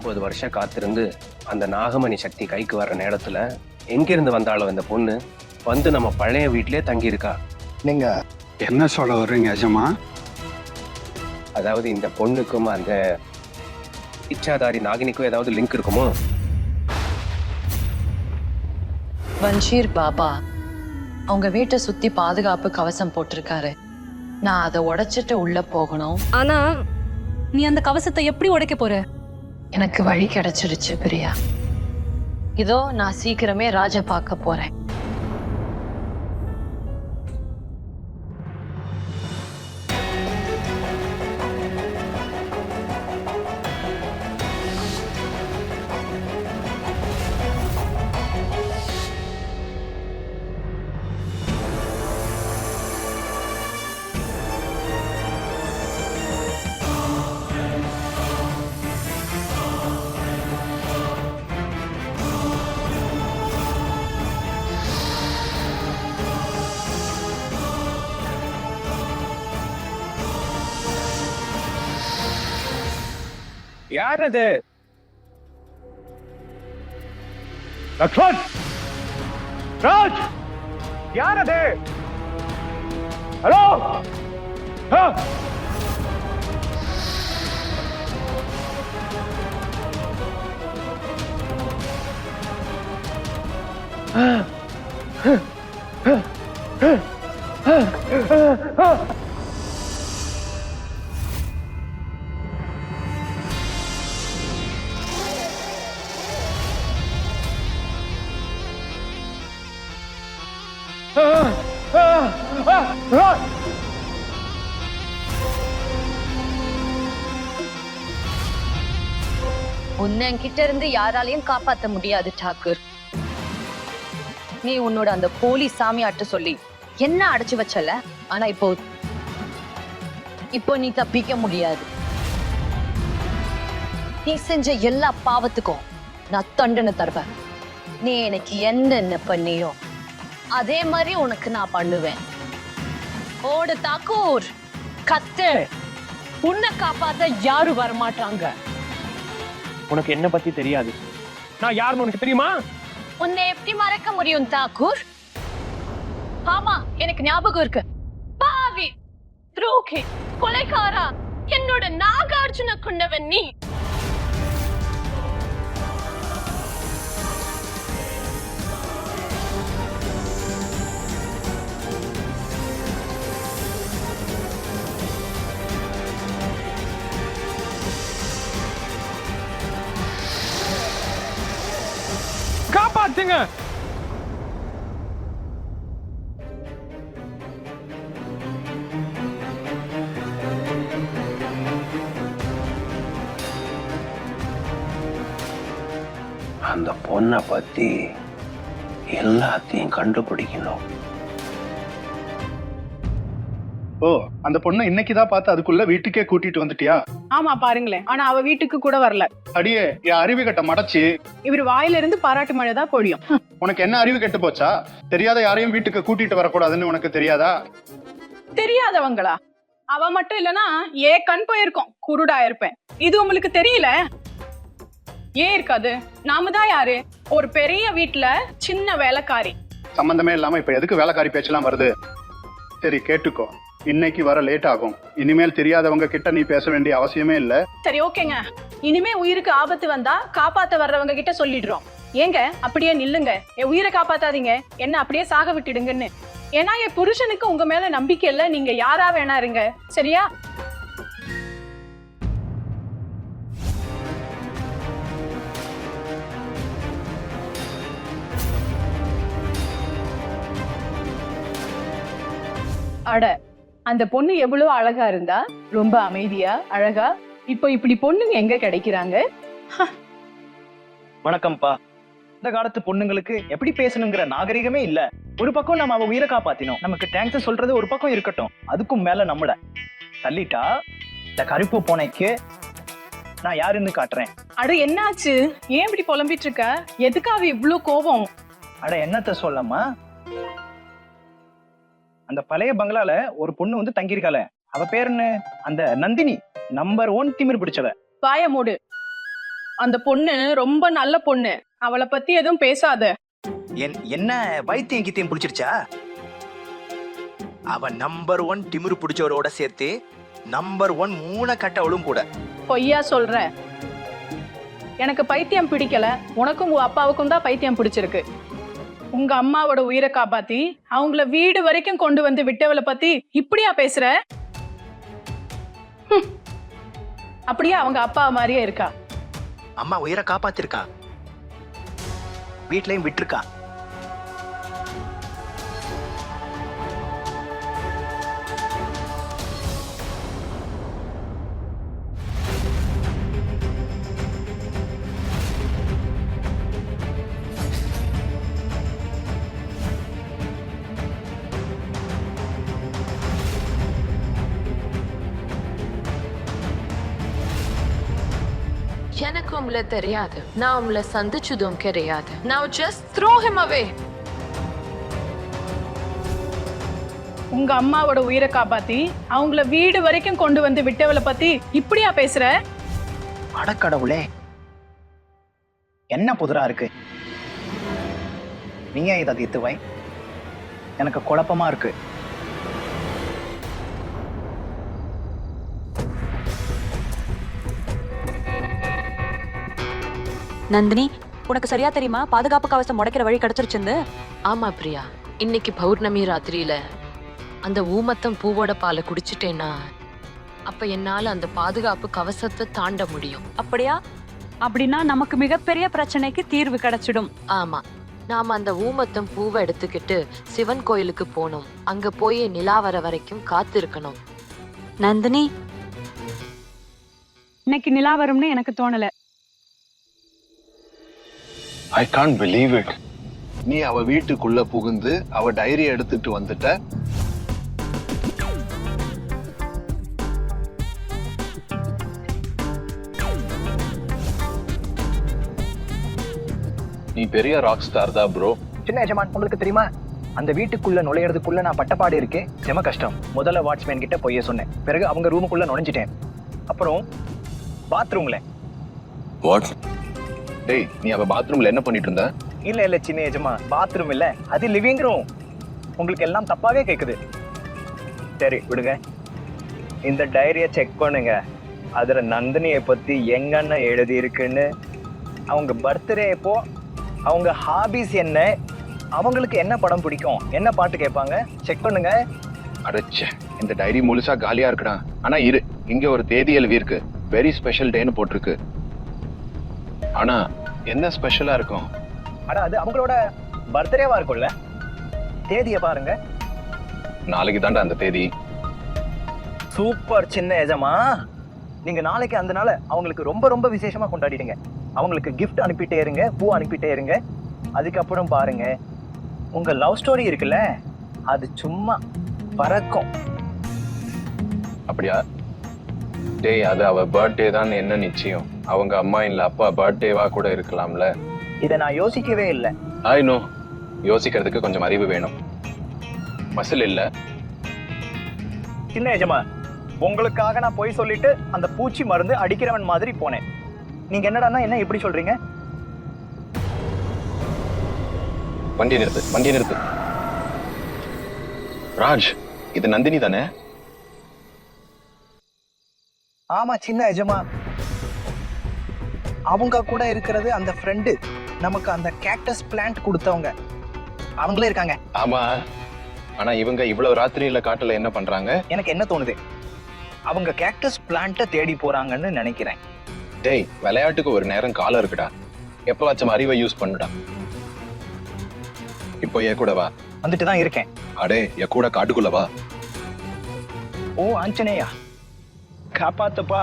40 வருஷம் காத்திருந்து அந்த நாகமணி சக்தி கைக்கு வர்ற நேரத்துல எங்கிருந்து வந்தாலும் இந்த பொண்ணு வந்து நம்ம பழைய வீட்டிலே தங்கியிருக்கா. நீங்க என்ன சொல்ல வர்றீங்க அஜமா? அதாவது இந்த பொண்ணுக்கும் அந்த இச்சாதாரி நாகினிக்கும் ஏதாவது லிங்க் இருக்குமோ? வன்ஷீர் பாபா அவங்க வீட்டை சுத்தி பாதுகாப்பு கவசம் போட்டிருக்காரு. நான் அதை உடைச்சிட்டு உள்ள போகணும். ஆனா நீ அந்த கவசத்தை எப்படி உடைக்க போற? எனக்கு வழி கிடைச்சிடுச்சு பிரியா. இதோ நான் சீக்கிரமே ராஜ பார்க்க போறேன். யார் அது? லக்ஷ்மண்! ராஜ்! யார் அது? ஹலோ! உன்னை என்கிட்ட இருந்து யாராலையும் காப்பாத்த முடியாது டாக்கூர். நீ உன்னோட அந்த போலி சாமியாட்ட சொல்லி என்ன அடைச்சு வச்சல. ஆனா இப்போ நீ தப்பிக்க முடியாது. நீ செஞ்ச எல்லா பாவத்துக்கும் நான் தண்டனை தருவேன். நீ எனக்கு என்னென்ன பண்ணியோ அதே மாதிரி உனக்கு நான் பண்ணுவேன். ஓடு தாக்கூர், கத்து. உன்னை காப்பாத்த யாரும் வரமாட்டாங்க. உனக்கு என்ன பத்தி தெரியாது. நான் யாருன்னு உனக்கு தெரியுமா? உன்னை எப்படி மறக்க முடியும் தாக்கூர்? ஆமா, எனக்கு ஞாபகம் இருக்கு. பாவி, துரோகி, கொலைகாரா, என்னோட நாகார்ஜுன கொண்டவன் நீ. காப்பாத்துங்க! அந்த பொண்ணை பத்தி எல்லாத்தையும் கண்டுபிடிக்கணும். ஓ, அந்த பொண்ணை இன்னைக்குதான் பார்த்து அதுக்குள்ள வீட்டுக்கே கூட்டிட்டு வந்துட்டியா? ஆமா பாருங்களேன். ஆனா அவ வீட்டுக்கு கூட வரல. அடியே, என் அறிவு கட்ட மடச்சி. இவர் வாயில இருந்து பாராட்டு மழை தான் பொழியும். உனக்கு என்ன அறிவு கெட்டு போச்சா? தெரியாத யாரையும் வீட்டுக்கு கூட்டிட்டு வரக்கூடாதுன்னு உனக்கு தெரியாதா? தெரியாதவங்களா? அவ மட்டும் இல்லனா கண் போயிருக்கும், குருடா இருப்பேன். இது உங்களுக்கு தெரியல? ஏன் இருக்காது? நாம தான் யாரு? ஒரு பெரிய வீட்டுல சின்ன வேலைக்காரி. சம்பந்தமே இல்லாம இப்ப எதுக்கு வேலைக்காரி பேச்செல்லாம் வருது? சரி கேட்டுக்கோ, இன்னைக்கு வர லேட் ஆகும். இனிமேல் தெரியாதவங்க கிட்ட நீ பேச வேண்டிய அவசியமே இல்ல. சரி ஓகேங்க. இனிமே உயிருக்கு ஆபத்து வந்தா காப்பாத்த வர்றவங்க கிட்ட சொல்லிடுறோம். ஏங்க அப்படியே நில்லுங்க, என் உயிரை காப்பாத்தாதீங்க, என்ன அப்படியே சாக விட்டுடுங்கன்னு. ஏன்னா என் புருஷனுக்கு உங்க மேல நம்பிக்கை இல்ல. நீங்க யாரா வேணா இருங்க, சரியா? அட, அந்த பொண்ணு எவ்வளவு அழகா இருந்தா, ரொம்ப அமைதியா அழகா. இப்போ இப்படி பொண்ணுங்க எங்க கிடைக்கிறாங்க? வணக்கம்ப்பா. இந்த காலத்து பொண்ணுங்களுக்கு எப்படி பேசணுங்கிற நாகரிகமே இல்ல. ஒரு பக்கம் நம்ம அவ உயிரை காப்பாத்தினோம், நமக்கு தேங்க்ஸ் சொல்றது ஒரு பக்கம் இருக்கட்டும், அதுக்கும் மேல நம்மள தள்ளிட்டா இந்த கருப்பு பூனைக்கு நான் யாருன்னு காட்டுறேன். அட என்னாச்சு? ஏன் இப்படி புலம்பிட்டு இருக்க? எதுக்காக இவ்ளோ கோபம்? அட என்னத்த சொல்லம்மா, அந்த பழைய பங்களால ஒரு பொண்ணு வந்து தங்கியிருக்காள. அவ பேர் என்ன? அந்த நந்தினி. நம்பர் 1 திமிர் பிடிச்சவ. வாய மூடு. அந்த பொண்ணு ரொம்ப நல்ல பொண்ணு, அவளை பத்தி எதுவும் பேசாத. என்ன வைத்தியம் கித்தியம் பிடிச்சிருச்சா? அவ நம்பர் 1 திமிரு பிடிச்சவரோட சேர்த்து நம்பர் 1 மூணை கட்டவளும் கூட. பொய்யா சொல்ற. எனக்கு பைத்தியம் பிடிக்கல, உனக்கும் உன் அப்பாவுக்கும் தான் பைத்தியம் பிடிச்சிருக்கு. உங்க அம்மாவோட உயிரை காப்பாத்தி அவங்கள வீடு வரைக்கும் கொண்டு வந்து விட்டவளை பத்தி இப்படியா பேசுற? அப்படியே அவங்க அப்பா மாதிரியே இருக்கா. அம்மா உயிரை காப்பாத்திருக்கா, வீட்லயும் விட்டுருக்கா. எனக்கு உங்களை தெரியாது, நான் உங்களை சந்திச்சதும் கிடையாது. Now just throw him away. உங்க அம்மாவோட உயிரை காப்பாத்தி அவங்கள வீடு வரைக்கும் கொண்டு வந்து விட்டவளை பத்தி இப்படியா பேசுற? அடக்கடவுளே, என்ன புதுரா இருக்கு? நீங்க இதை தீர்த்துவை, எனக்கு குழப்பமா இருக்கு. நந்தினி, உனக்கு சரியா தெரியுமா பாதுகாப்பு கவசம் முடைக்கிற வழி கிடைச்சிருச்சுன்னு? ஆமா பிரியா, இன்னைக்கு பௌர்ணமி ராத்திரியில அந்த ஊமத்தம் பூவோட பாலை குடிச்சிட்டேன்னா அப்ப என்னால அந்த பாதுகாப்பு கவசத்தை தாண்ட முடியும். அப்படியா? அப்படின்னா நமக்கு மிகப்பெரிய பிரச்சனைக்கு தீர்வு கிடைச்சிடும். ஆமா, நாம அந்த ஊமத்தம் பூவை எடுத்துக்கிட்டு சிவன் கோயிலுக்கு போனோம். அங்க போய் நிலா வர வரைக்கும் காத்திருக்கணும். நந்தினி, இன்னைக்கு நிலா வரும்னு எனக்கு தோணல. I can't believe it. நீ அவ வீட்டுக்குள்ள புகுந்து அவ டைரி எடுத்துட்டு வந்துட்ட. நீ பெரிய ராக் ஸ்டார் தான் ப்ரோ. சின்ன எஜமான், உங்களுக்கு தெரியுமா அந்த வீட்டுக்குள்ள நுழையிறதுக்குள்ள நான் பட்டப்பாடு இருக்கேன், செம கஷ்டம். முதல்ல வாட்ச்மேன் கிட்ட பொய்ய சொன்னேன், பிறகு அவங்க ரூமுக்குள்ள நுழைஞ்சிட்டேன், அப்புறம் பாத்ரூம்ல. வாட்? டேய், நீ அவ பாத்ரூம்ல என்ன பண்ணிட்டு இருந்த? இல்ல சின்ன எஜமா, பாத்ரூம் இல்ல, அது லிவிங் ரூம். உங்களுக்கு எல்லாம் தப்பாவே கேக்குது. சரி விடுங்க, இந்த டைரியை செக் பண்ணுங்க. அதுல நந்தினியை பத்தி எங்கன்னு எழுதி இருக்குன்னு, அவங்க பர்த்டே எப்போ, அவங்க ஹாபிஸ் என்ன, அவங்களுக்கு என்ன படம் பிடிக்கும், என்ன பாட்டு கேட்பாங்க, செக் பண்ணுங்க. அடச்சே, இந்த டைரி முழுசா காலியா இருக்குடா. ஆனா இரு, இங்க ஒரு தேதி எழுதி இருக்கு, வெரி ஸ்பெஷல் டேன்னு போட்டிருக்கு. ஆனா என்ன ஸ்பெஷலா இருக்கும்? அட அது அவங்களோட பர்த்டேவா இருக்கும்ல. தேதியை பாருங்க. நாளைக்கு தாண்டா அந்த தேதி. சூப்பர் சின்ன எஜமா, நீங்க நாளைக்கு அந்த நாளை அவங்களுக்கு ரொம்ப ரொம்ப விசேஷமா கொண்டாடிடுங்க. அவங்களுக்கு கிஃப்ட் அனுப்பிட்டே இருங்க, பூ அனுப்பிட்டே இருங்க. அதுக்கப்புறம் பாருங்க, உங்க லவ் ஸ்டோரி இருக்குல்ல, அது சும்மா பறக்கும். அப்படியா? டேய், அது அவ பர்த்டே தான், என்ன நிச்சயம்? அவங்க அம்மா இல்ல அப்பா பர்த்டேவா கூட இருக்கலாம்ல. இதை நான் யோசிக்கவே இல்லை. ஐ நோ, யோசிக்கிறதுக்கு கொஞ்சம் அறிவு வேணும், மசில் இல்ல. சின்ன எஜமா, உங்களுக்காக நான் போய் சொல்லிட்டு அந்த பூச்சி மருந்து அடிக்கிறவன் மாதிரி போனேன். நீங்க என்னடான்னா என்ன இப்படி சொல்றீங்க? வண்டி நிறுத்து, வண்டி நிறுத்து. ராஜ், இது நந்தினி தானே? ஆமா சின்ன எஜமா, அவங்க கூட இருக்கிறது அந்த ஃப்ரெண்டு, நமக்கு அந்த கேக்டஸ் பிளான்ட் கொடுத்தவங்க, அவங்களே இருக்காங்க. ஆமா, ஆனா இவங்க இவ்வளவு ராத்திரியில காட்டுல என்ன பண்றாங்க? எனக்கு என்ன தோணுது, அவங்க கேக்டஸ் பிளான்ட்டை தேடி போறாங்கன்னு நினைக்கிறேன். டேய், விளையாட்டுக்கு ஒரு நேரம் காலம் இருக்குடா, எப்பவாச்சும் அறிவை யூஸ் பண்ணுடா. இப்போ என் கூட வா. வந்துட்டு தான் இருக்கேன். அடே, என் கூட காட்டுக்குள்ள வா. ஓ ஆஞ்சநேயா, காப்பாத்துப்பா.